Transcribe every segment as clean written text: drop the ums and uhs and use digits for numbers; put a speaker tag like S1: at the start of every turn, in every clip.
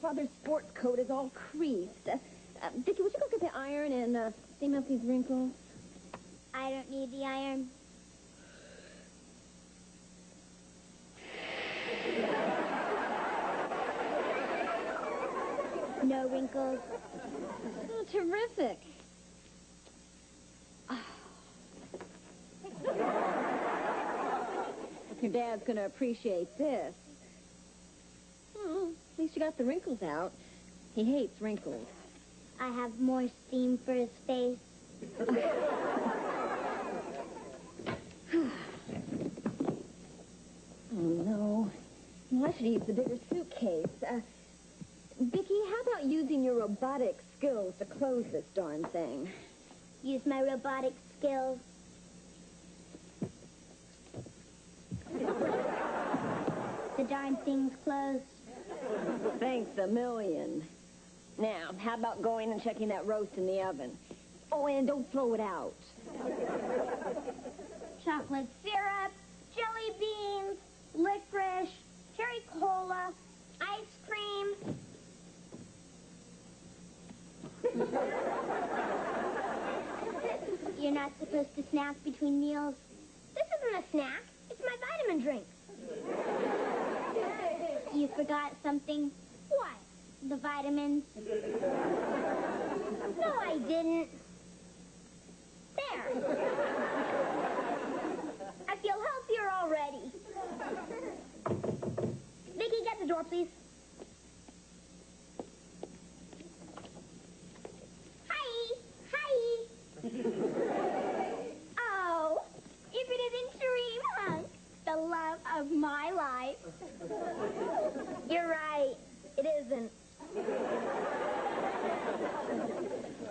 S1: father's sports coat is all creased. Vicki, would you go get the iron and steam up these wrinkles?
S2: I don't need the iron. No wrinkles.
S1: Oh, terrific. Your dad's going to appreciate this. Well, at least you got the wrinkles out. He hates wrinkles.
S2: I have more steam for his face.
S1: Oh, no. Well, I should use the bigger suitcase. Vicki, how about using your robotic skills to close this darn thing?
S2: Use my robotic skills. The darn thing's closed.
S1: Thanks a million. Now, how about going and checking that roast in the oven? Oh, and don't throw it out.
S2: Chocolate syrup, jelly beans, licorice, cherry cola, ice cream. You're not supposed to snack between meals. This isn't a snack. It's my vitamin drink. You forgot something. What? The vitamins. No, I didn't. There. I feel healthier already. Vicki, get the door, please. Hi. Hi. Oh, if it isn't Dream Hunk, the love of my life. You're right. It isn't. You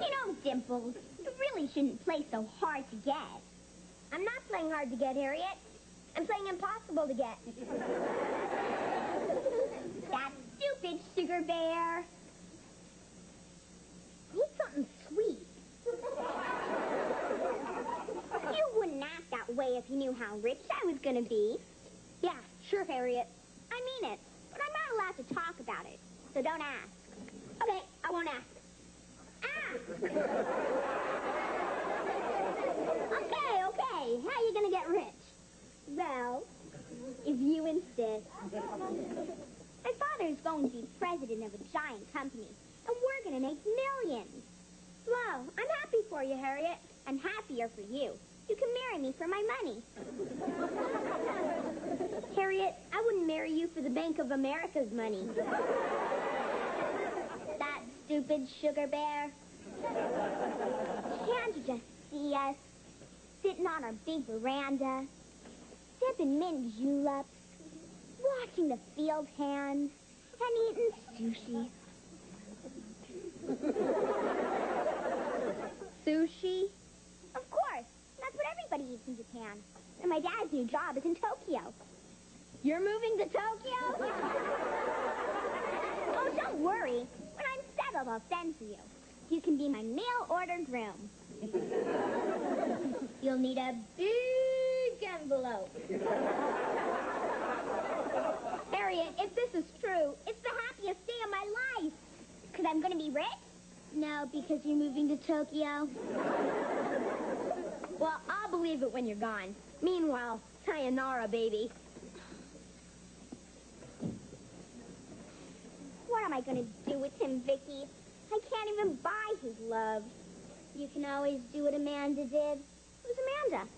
S2: know, Dimples, you really shouldn't play so hard to get. I'm not playing hard to get, Harriet. I'm playing impossible to get. That stupid sugar bear. Need something sweet. You wouldn't act that way if you knew how rich I was going to be. Yeah, sure, Harriet. I mean it. But I'm not allowed to talk about it. So don't ask. Okay, I won't ask. Ask! Okay. How are you going to get rich? Well, if you insist. My father's going to be president of a giant company, and we're going to make millions. Well, I'm happy for you, Harriet. I'm happier for you. You can marry me for my money. Harriet, I wouldn't marry you for the Bank of America's money. That stupid sugar bear. Can't you just see us? Sitting on our big veranda, sipping mint juleps, watching the field hands, and eating sushi. Sushi? Of course. That's what everybody eats in Japan. And my dad's new job is in Tokyo. You're moving to Tokyo? Oh, don't worry. When I'm settled, I'll send for you. You can be my mail-order groom. You'll need a big envelope. Harriet, if this is true, it's the happiest day of my life. Because I'm going to be rich? No, because you're moving to Tokyo.
S1: Well, I'll believe it when you're gone. Meanwhile, sayonara, baby.
S2: What am I going to do with him, Vicki? I can't even buy his love. You can always do what Amanda did. Who's Amanda?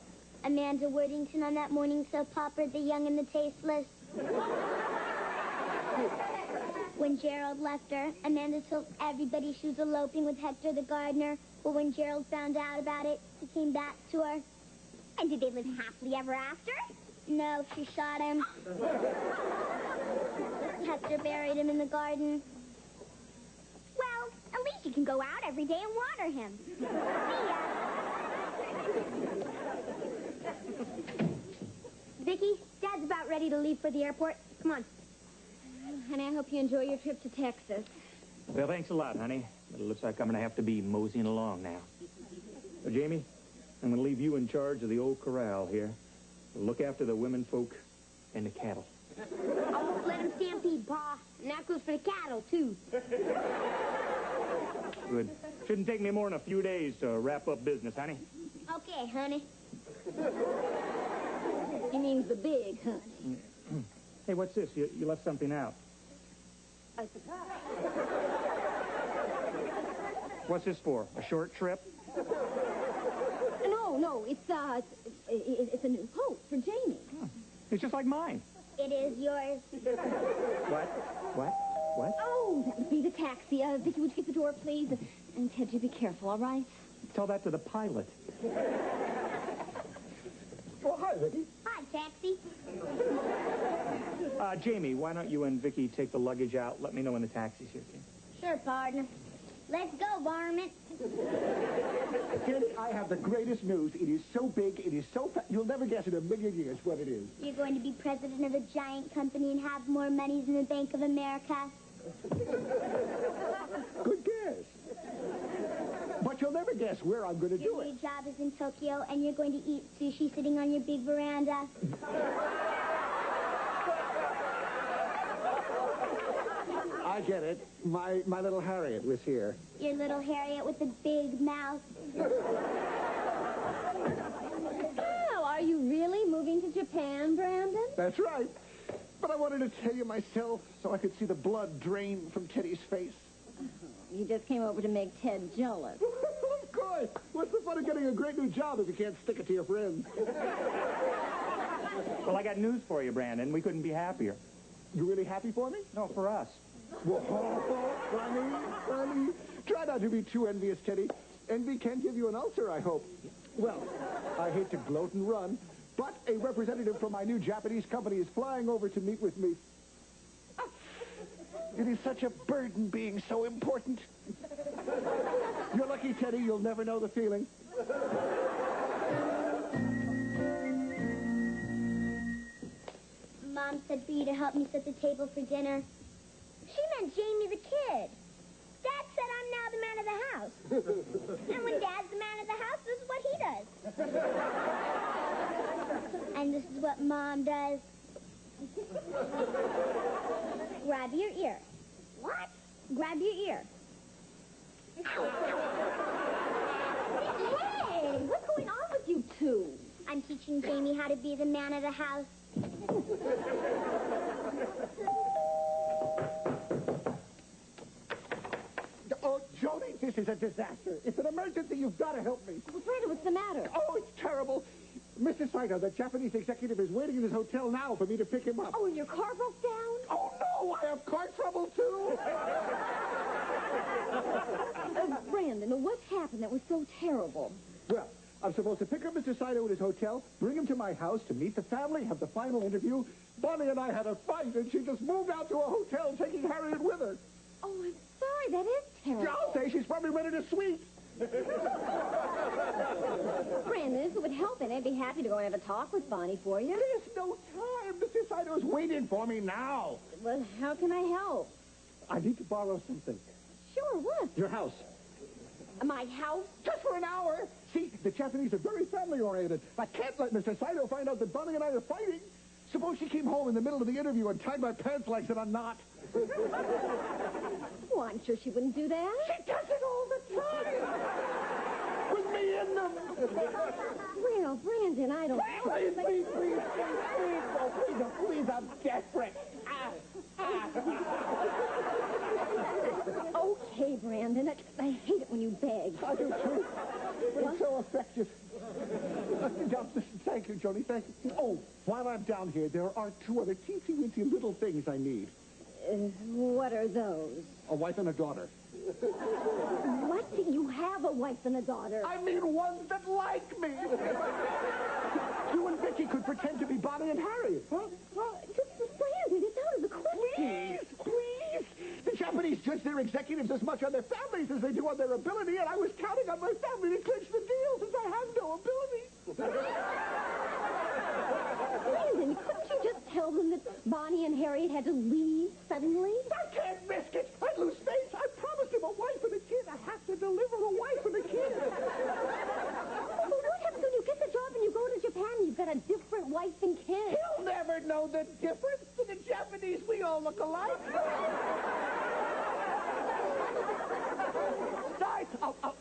S2: Amanda Worthington on that morning soap opera, The Young and the Tasteless. When Gerald left her, Amanda told everybody she was eloping with Hector the gardener. But when Gerald found out about it, he came back to her. And did they live happily ever after? No, she shot him. Hector buried him in the garden. Well, at least you can go out every day and water him. See ya.
S1: Vicki, Dad's about ready to leave for the airport. Come on. And I hope you enjoy your trip to Texas.
S3: Well, thanks a lot, honey. But it looks like I'm going to have to be moseying along now. So, Jamie, I'm going to leave you in charge of the old corral here. Look after the women folk and the cattle.
S2: I won't let him stampede, Pa. And that goes for the cattle, too.
S3: Good. Shouldn't take me more than a few days to wrap up business, honey.
S2: Okay, honey.
S1: He means the big, honey.
S3: Hey, what's this? You left something out. What's this for? A short trip?
S1: No, it's a new coat for Jamie.
S3: It's just like mine.
S2: It is yours.
S3: What?
S1: Oh, that would be the taxi. Vicki, would you get the door, please? And Ted, you be careful, all right?
S3: Tell that to the pilot.
S4: Oh, hi, Vicki.
S2: Hi, taxi.
S3: Jamie, why don't you and Vicki take the luggage out? Let me know when the taxi's here.
S2: Sure, partner. Let's go, varmint.
S4: Kenny, I have the greatest news. It is so big, it is so fat, you'll never guess in a million years what it is.
S2: You're going to be president of a giant company and have more money than the Bank of America.
S4: Good guess. But you'll never guess where I'm going to do
S2: Your
S4: it.
S2: new job is in Tokyo, and you're going to eat sushi sitting on your big veranda.
S4: I get it. My little Harriet was here.
S2: Your little Harriet with the big mouth.
S1: Oh, are you really moving to Japan, Brandon?
S4: That's right. But I wanted to tell you myself so I could see the blood drain from Teddy's face.
S1: You just came over to make Ted jealous.
S4: Of course. What's the fun of getting a great new job if you can't stick it to your friends?
S3: Well, I got news for you, Brandon. We couldn't be happier.
S4: You really happy for me?
S3: No, for us.
S4: Funny. Try not to be too envious, Teddy. Envy can give you an ulcer, I hope. Well, I hate to gloat and run, but a representative from my new Japanese company is flying over to meet with me. It is such a burden being so important. You're lucky, Teddy. You'll never know the feeling.
S2: Mom said for you to help me set the table for dinner. She meant Jamie the kid. Dad said I'm now the man of the house. And when Dad's the man of the house, this is what he does. And this is what Mom does. Grab your ear. What? Grab your ear.
S1: Hey, what's going on with you two?
S2: I'm teaching Jamie how to be the man of the house.
S4: Oh, Jody, this is a disaster. It's an emergency. You've got to help me.
S1: Well, Brandon, what's the matter?
S4: Oh, it's terrible. Mr. Saito, the Japanese executive, is waiting in his hotel now for me to pick him up.
S1: Oh, and your car broke down?
S4: Oh, no, I have car trouble, too.
S1: Brandon, what's happened that was so terrible?
S4: Well, I'm supposed to pick up Mr. Saito at his hotel, bring him to my house to meet the family, have the final interview. Bonnie and I had a fight, and she just moved out to a hotel, taking Harriet with her.
S1: Oh, I'm sorry. That is terrible.
S4: I'll say she's probably rented a suite.
S1: Brandon, if it would help, and I'd be happy to go and have a talk with Bonnie for you.
S4: There's no time. Mr. Saito's waiting for me now.
S1: Well, how can I help?
S4: I need to borrow something.
S1: Sure, what?
S4: Your house.
S1: My house?
S4: Just for an hour. See, the Japanese are very family-oriented. I can't let Mr. Saito find out that Bonnie and I are fighting. Suppose she came home in the middle of the interview and tied my pants legs in a knot.
S1: Well, I'm sure she wouldn't do that.
S4: She does it all the time. With me in them.
S1: Well, Brandon, I don't...
S4: Please. Oh, please, I'm desperate.
S1: Okay, Brandon. I hate it when you beg.
S4: I do, too. But it's so effective. Thank you, Joni. Thank you. Oh, while I'm down here, there are two other teensy-weensy little things I need.
S1: What are those?
S4: A wife and a daughter.
S1: What? You have a wife and a daughter.
S4: I mean ones that like me. You and Vicki could pretend to be Bonnie and Harriet, huh?
S1: Brandon, it's out of the question.
S4: Please. The Japanese judge their executives as much on their families as they do on their ability, and I was counting on my family to clinch the deal since I have no ability.
S1: Brandon, couldn't you just tell them that Bonnie and Harriet had to leave suddenly?
S4: I can't risk it. I'd lose face. I promised him a wife and a kid. I have to deliver a wife and a kid.
S1: Well, what happens when you get the job and you go to Japan and you've got a different wife and kid?
S4: He'll never know. know the difference? In the Japanese, we all look alike. Besides,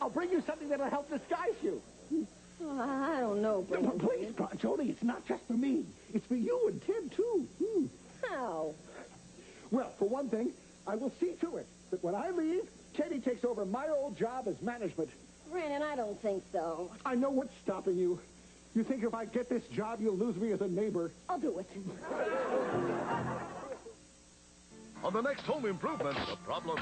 S4: I'll bring you something that'll help disguise you.
S1: Oh, I don't know, Brandon.
S4: Please, Jody, it's not just for me. It's for you and Tim, too.
S1: How?
S4: Well, for one thing, I will see to it that when I leave, Teddy takes over my old job as management.
S1: Brandon, I don't think so.
S4: I know what's stopping you. You think if I get this job, you'll lose me as a neighbor.
S1: I'll do it.
S5: On the next Home Improvement, The Problem.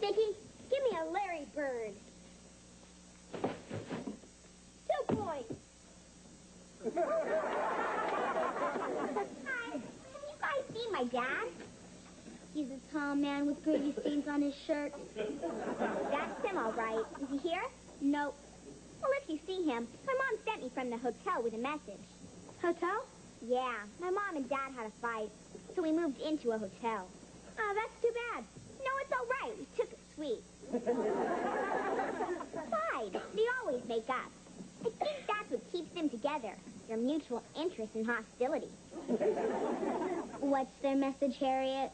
S2: Vicki, give me a Larry Bird. 2 points. Hi, have you guys seen my dad? He's a tall man with gritty stains on his shirt. That's him, all right. Is he here? Nope. Well, if you see him, my mom sent me from the hotel with a message. Hotel? Yeah, my mom and dad had a fight, so we moved into a hotel. Oh, that's too bad. No, it's all right. We took it sweet. Besides, they always make up. I think that's what keeps them together, their mutual interest and hostility. What's their message, Harriet?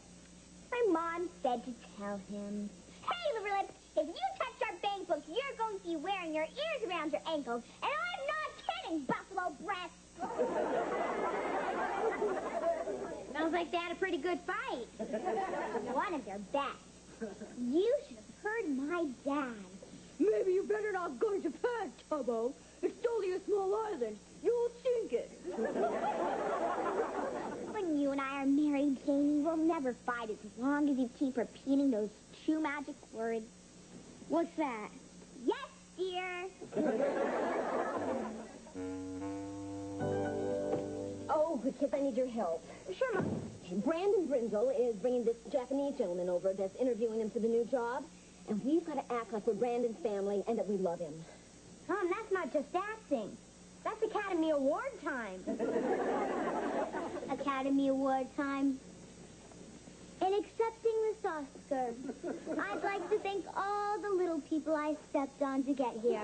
S2: My mom said to tell him, "Hey, Liverlip, if you touch our bank books, you're going to be wearing your ears around your ankles. And I'm not kidding, Buffalo Breath." Sounds like they had a pretty good fight. One of their best. You should have heard my dad.
S1: Maybe you better not go to Japan, Tubbo. It's only a small island. You'll sink it.
S2: When you and I are married, Jamie, we'll never fight as long as you keep repeating those 2 magic words. What's that? Yes, dear.
S1: Oh, good kids, I need your help.
S2: Sure, Mom.
S1: Brandon Brindle is bringing this Japanese gentleman over that's interviewing him for the new job. And we've got to act like we're Brandon's family and that we love him.
S2: Mom, that's not just acting. That's Academy Award time. Academy Award time. In accepting this Oscar, I'd like to thank all the little people I stepped on to get here.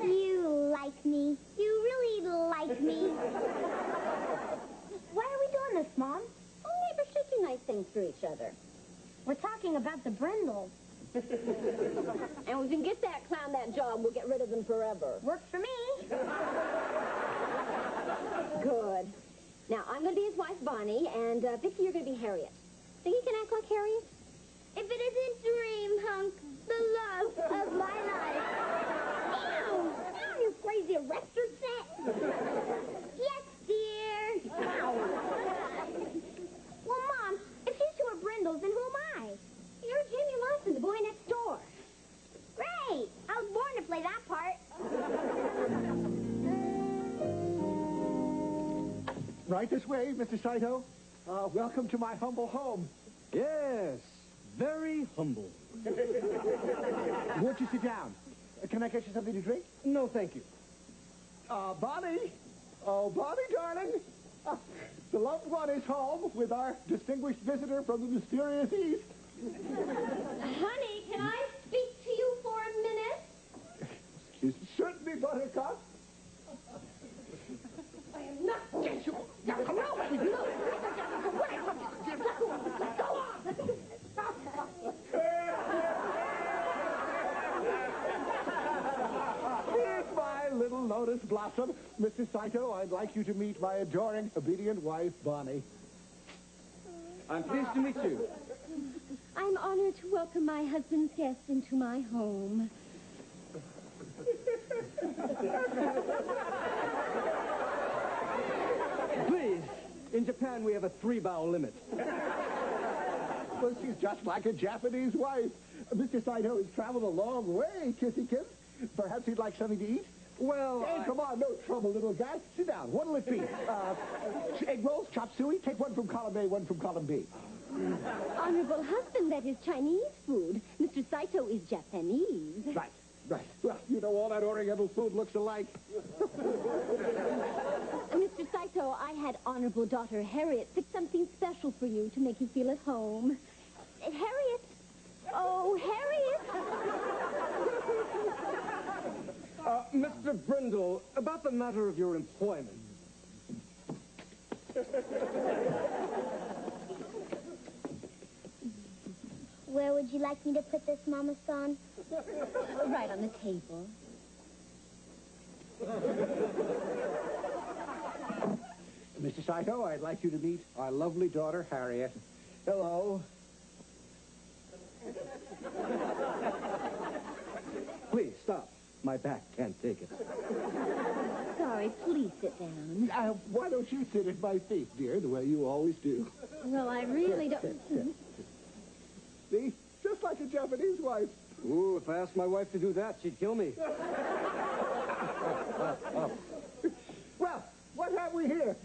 S2: You like me. You really like me. Why are we doing this, Mom?
S1: Oh, neighbors shaking nice things to each other.
S2: We're talking about the Brindles.
S1: And we can get that clown that job, we'll get rid of them forever.
S2: Works for me.
S1: Good. Now, I'm going to be his wife, Bonnie, and Vicki, you're going to be Harriet. Think you can act like Harriet?
S2: If it isn't Dream Hunk, the love of my life. Ew! Down, you crazy arrestor set. Yes, dear. Ow. Well, Mom, if these 2 are Brindles, then who am I?
S1: You're Jamie Lawson, the boy next door.
S2: Great! I was born to play that part.
S4: Right this way, Mr. Saito. Welcome to my humble home.
S3: Yes, very humble.
S4: Won't you sit down? Can I get you something to drink?
S3: No, thank you.
S4: Bonnie. Oh, Bonnie, darling. The loved one is home with our distinguished visitor from the mysterious East.
S1: Honey, can I speak to you for a minute?
S4: Certainly, Buttercup.
S1: I am not...
S4: Now, come on, baby. Go on. Here's my little lotus blossom. Mr. Saito, I'd like you to meet my adoring, obedient wife, Bonnie.
S3: I'm pleased to meet you.
S1: I'm honored to welcome my husband's guests into my home.
S3: Please, in Japan we have a 3-bow limit.
S4: Well, she's just like a Japanese wife. Mr. Saito has traveled a long way, Kissy Kiss. Perhaps he'd like something to eat?
S3: Well,
S4: Hey, come on, no trouble, little guy. Sit down. What'll it be? Egg rolls, chop suey? Take one from column A, one from column B.
S1: Honorable husband, that is Chinese food. Mr. Saito is Japanese.
S4: Right. Well, you know, all that Oriental food looks alike.
S1: Mr. Saito, I had honorable daughter Harriet pick something special for you to make you feel at home. Harriet! Oh, Harriet!
S6: Mr. Brindle, about the matter of your employment.
S2: Where would you like me to put this, Mama Son?
S1: Right on the table.
S4: Mr. Saito, I'd like you to meet our lovely daughter, Harriet.
S6: Hello. Please, stop. My back can't take it.
S1: Sorry, please sit down.
S4: Why don't you sit at my feet, dear, the way you always do?
S1: Well, I really don't...
S4: See? Just like a Japanese wife.
S6: Ooh, if I asked my wife to do that, she'd kill me.
S4: Well, what have we here?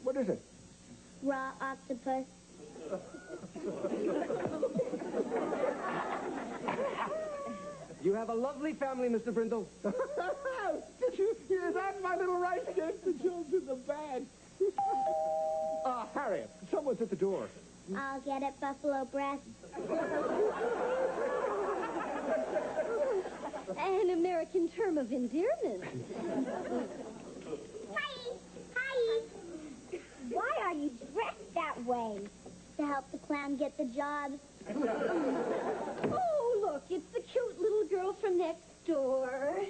S4: What is it?
S2: Raw octopus.
S6: You have a lovely family, Mr. Brindle.
S4: Did you hear that, my little rice cake? The joke's in the bag. Harriet, someone's at the door.
S2: I'll get it, Buffalo Breast.
S1: An American term of endearment.
S2: Hi! Hi! Why are you dressed that way? To help the clown get the job.
S1: Oh, look, it's the cute little girl from next door.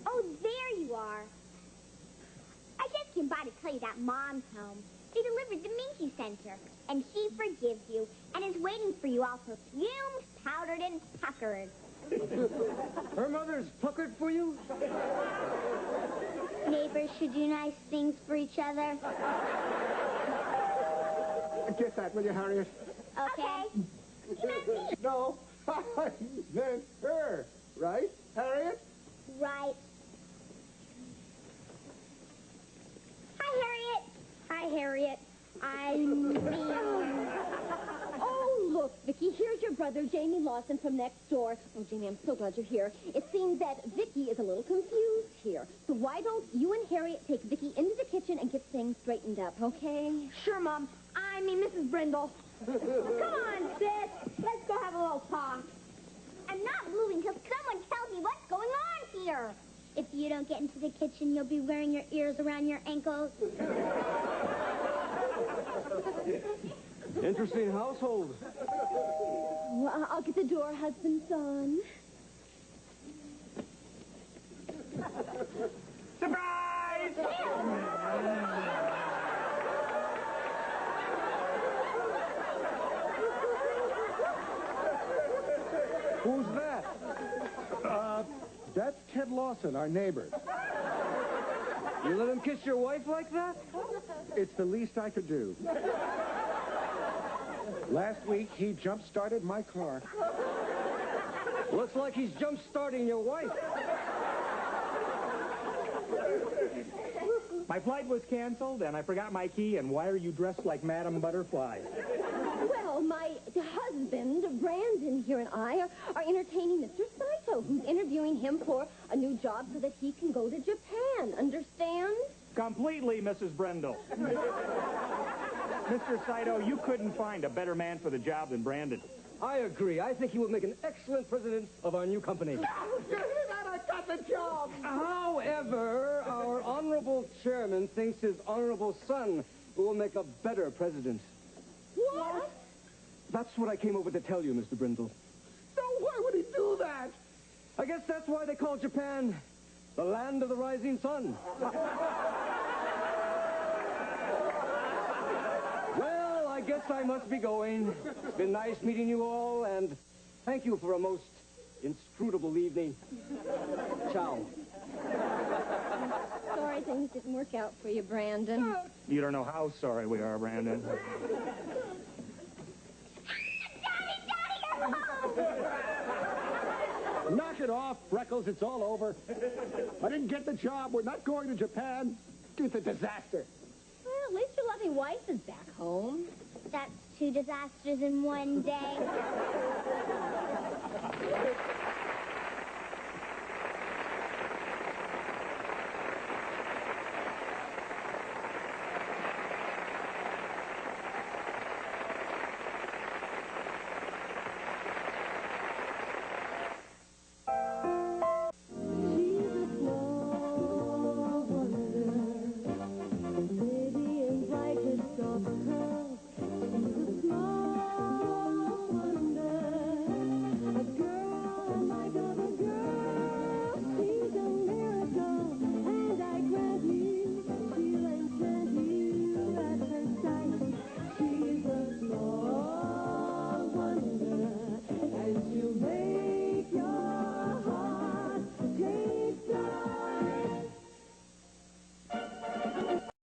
S2: Oh, there you are. I just came by to tell you that Mom's home. They delivered the Minky Center, and she forgives you and is waiting for you all perfumed, powdered, and puckered.
S6: Her mother's puckered for you?
S2: Neighbors should do nice things for each other.
S4: Get that, will you, Harriet?
S2: Okay. You meant me.
S4: No, I meant her. Right, Harriet?
S2: Right. Hi, Harriet.
S1: Hi, Harriet. Oh, look, Vicki, here's your brother, Jamie Lawson, from next door. Oh, Jamie, I'm so glad you're here. It seems that Vicki is a little confused here. So why don't you and Harriet take Vicki into the kitchen and get things straightened up, okay?
S7: Sure, Mom. I mean, Mrs. Brindle. Come on, sis. Let's go have a little talk.
S2: I'm not moving till someone tells me what's going on here. If you don't get into the kitchen, you'll be wearing your ears around your ankles.
S6: Interesting household.
S1: Well, I'll get the door, husband, son.
S3: Surprise!
S6: Who's that?
S4: That's Ted Lawson, our neighbor.
S6: You let him kiss your wife like that?
S4: It's the least I could do. Last week, he jump-started my car.
S6: Looks like he's jump-starting your wife.
S3: My flight was canceled, and I forgot my key, and why are you dressed like Madame Butterfly?
S1: Well, my husband, Brandon, here and I are entertaining Mr. Saito, who's interviewing him for a new job so that he can go to Japan. Understand?
S3: Completely, Mrs. Brindle. Mr. Saito, you couldn't find a better man for the job than Brandon.
S6: I agree. I think he will make an excellent president of our new company.
S4: I got the job!
S6: However, our honorable chairman thinks his honorable son will make a better president.
S4: What?
S6: That's what I came over to tell you, Mr. Brindle.
S4: No, why would he do that?
S6: I guess that's why they call Japan the land of the rising sun. Well, I guess I must be going. It's been nice meeting you all, and thank you for a most inscrutable evening. Ciao.
S1: Sorry things didn't work out for you, Brandon.
S3: You don't know how sorry we are, Brandon.
S4: Knock it off, Freckles. It's all over. I didn't get the job. We're not going to Japan. It's a disaster.
S1: Well, at least your lovely wife is back home.
S2: That's 2 disasters in one day.